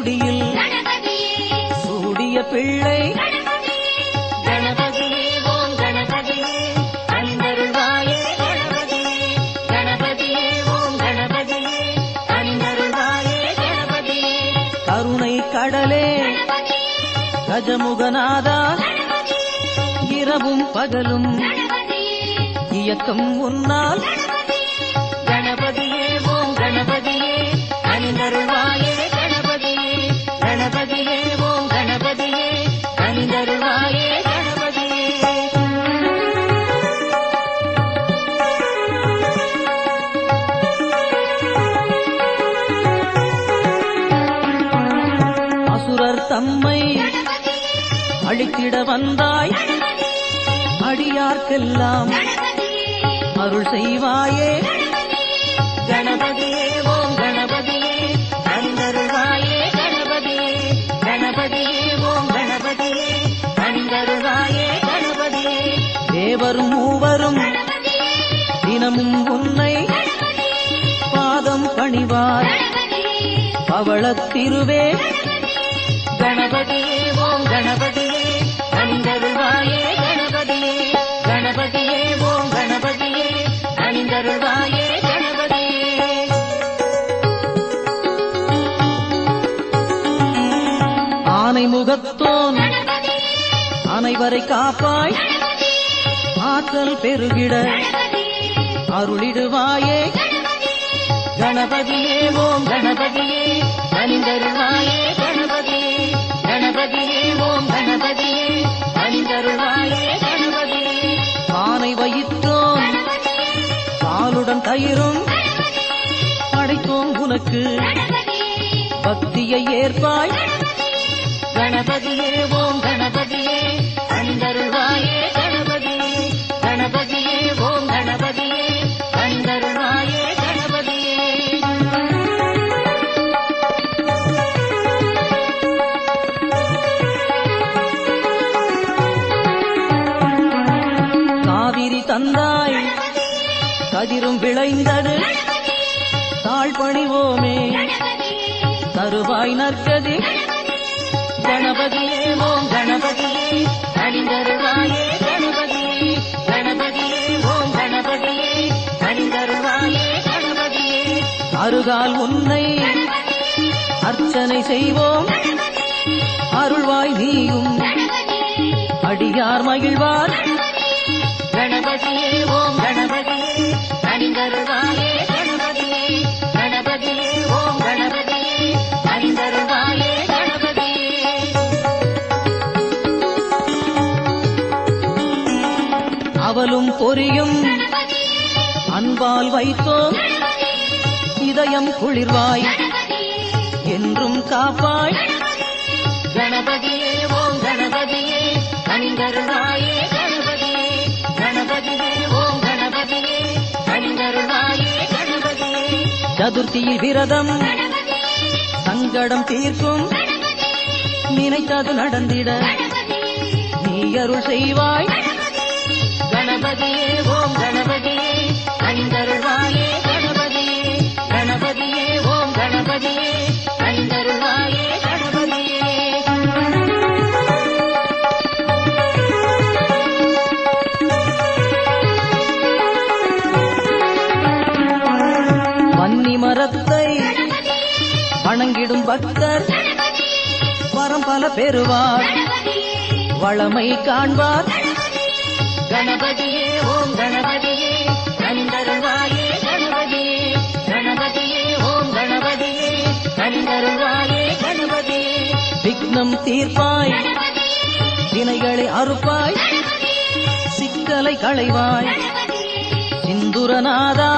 முடியில் சூடிய பிள்ளை கணபதியே ஓம் கணபதியே அணிந்தருள்வாயே கணபதியே கணபதியே ஓம் கணபதியே அணிந்தருள்வாயே கணபதியே கருணை கடலே கஜமுகநாதா இரவும் பகலும் இயக்கம் உன்னால் கணபதியே ஓம் கணபதியே அணிந்தருள்வாயே கணபதியே கணபதியே ஓம் கணபதியே அணிந்தருள்வாயே கணபதியே அசுரர் தம்மை அழித்திட வந்தாய் அடியார்க்கெல்லாம் அருள் செய்வாயே கணபதியே ஓம் கணபதியே அணிந்தருள்வாயே கணபதியே கணபதியே ஓம் கணபதியே அணிந்தருள்வாயே கணபதியே தேவரும் மூவரும் தினமும் உன்னை பாதம் பணிவார் பவளத்திருவே கணபதியே ஓம் கணபதியே அணிந்தருள்வாயே கணபதியே கணபதியே ஓம் கணபதியே அணிந்தருள்வாயே கணபதியே ஆனை முகத்தோன் அனைவரை காப்பாய் ஆற்றல் பெருகிட அருளிடுவாயே கணபதியே ஓம் கணபதியே அணிந்தருள்வாயே கணபதியே கணபதியே ஓம் கணபதியே அணிந்தருள்வாயே கணபதியே ஆனை வயிற்றோன் பாலுடன் தயிரும் படைத்தோம் உனக்கு பக்தியை ஏற்பாய் கணபதியே ஓம் கணபதியே அணிந்தருள்வாயே கணபதியே கணபதியே ஓம் கணபதியே அணிந்தருள்வாயே கணபதியே காவிரி தந்தாய் கதிரும் விளைந்தது தாழ் பணிவோமே தருவாய் நற்கதி கணபதியே ஓம் கணபதியே அணிந்தருள்வாயே கணபதியே கணபதியே ஓம் கணபதியே அணிந்தருள்வாயே கணபதியே அருகால் உன்னை அர்ச்சனை செய்வோம் அருள்வாய் நீயும் அடியார் மகிழ்வார் கணபதியே ஓம் கணபதியே அணிந்தருள்வாயே கணபதியே கணபதியே ஓம் கணபதியே அணிந்தருள்வாயே கணபதியே அவலும் பொரியும் அன்பால் வைத்தோம் இதயம் குளிர்வாய் என்றும் காப்பாய் கணபதியே ஓம் கணபதியே அணிந்தருள்வாயே கணபதியே கணபதியே ஓம் கணபதியே அணிந்தருள்வாயே கணபதியே சதுர்த்தியில் விரதம் சங்கடம் தீர்க்கும் நினைத்தது நடந்திட நீ அருள் செய்வாய் கணபதியே ஓம் கணபதியே அணிந்தருள்வாயே கணபதியே கணபதியே ஓம் கணபதியே அணிந்தருள்வாயே கணபதியே வன்னி மரத்தை வணங்கிடும் பக்தர் வரம் பல பெறுவார் வளமை காண்பார் கணபதியே ஓம் கணபதியே அணிந்தருள்வாயே கணபதியே கணபதியே ஓம் கணபதியே அணிந்தருள்வாயே கணபதியே விக்னம் தீர்ப்பாய் வினைகளை அறுப்பாய் சிக்கலை களைவாய் சிந்துரநாதா